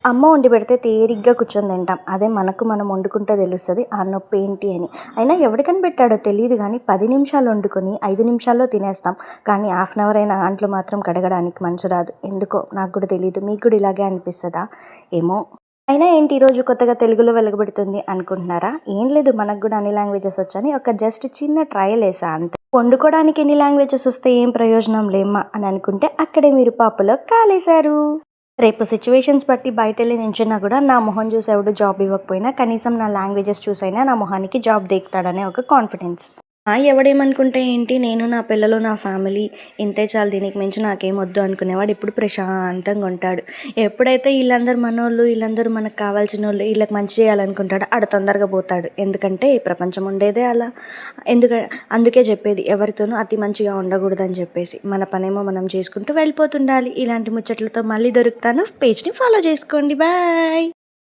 అమ్మ వండి పెడితే తేలిగ్గా కూర్చొని తింటాం. అదే మనకు మనం వండుకుంటే తెలుస్తుంది ఆ నొప్పి ఏంటి అని. అయినా ఎవడికని పెట్టాడో తెలియదు కానీ 10 నిమిషాలు వండుకొని 5 నిమిషాల్లో తినేస్తాం. కానీ హాఫ్ అన్ అవర్ అయినా అంట్లు మాత్రం కడగడానికి మనసు రాదు. ఎందుకో నాకు కూడా తెలియదు. మీకు కూడా ఇలాగే అనిపిస్తుందా ఏమో. అయినా ఏంటి ఈరోజు కొత్తగా తెలుగులో వెలగబెడుతుంది అనుకుంటున్నారా? ఏం లేదు, మనకు కూడా అన్ని లాంగ్వేజెస్ వచ్చని ఒక జస్ట్ చిన్న ట్రయల్ వేసా అంతే. వండుకోవడానికి ఎన్ని లాంగ్వేజెస్ వస్తే ఏం ప్రయోజనం లేమ్మా అని అనుకుంటే అక్కడే మీరు పాపులో కాలేశారు. రేపు సిచ్యువేషన్స్ బట్టి బయటెళ్ళి నించున్నా కూడా నా మొహం చూసి ఎవడు జాబ్ ఇవ్వకపోయినా కనీసం నా లాంగ్వేజెస్ చూసైనా నా మొహానికి జాబ్ దేకుతాడనే ఒక కాన్ఫిడెన్స్. ఎవడేమనుకుంటే ఏంటి, నేను నా పిల్లలు నా ఫ్యామిలీ ఇంతే చాలు, దీనికి మించి నాకేం వద్దు అనుకునేవాడు ఇప్పుడు ప్రశాంతంగా ఉంటాడు. ఎప్పుడైతే వీళ్ళందరూ మనోళ్ళు, వీళ్ళందరూ మనకు కావాల్సిన వాళ్ళు, వీళ్ళకి మంచి చేయాలనుకుంటాడో ఆడ తొందరగా పోతాడు. ఎందుకంటే ఈ ప్రపంచం ఉండేదే అలా. అందుకే చెప్పేది ఎవరితోనూ అతి మంచిగా ఉండకూడదని చెప్పేసి. మన పనేమో మనం చేసుకుంటూ వెళ్ళిపోతుండాలి. ఇలాంటి ముచ్చట్లతో మళ్ళీ దొరుకుతాను. పేజ్ని ఫాలో చేసుకోండి. బాయ్.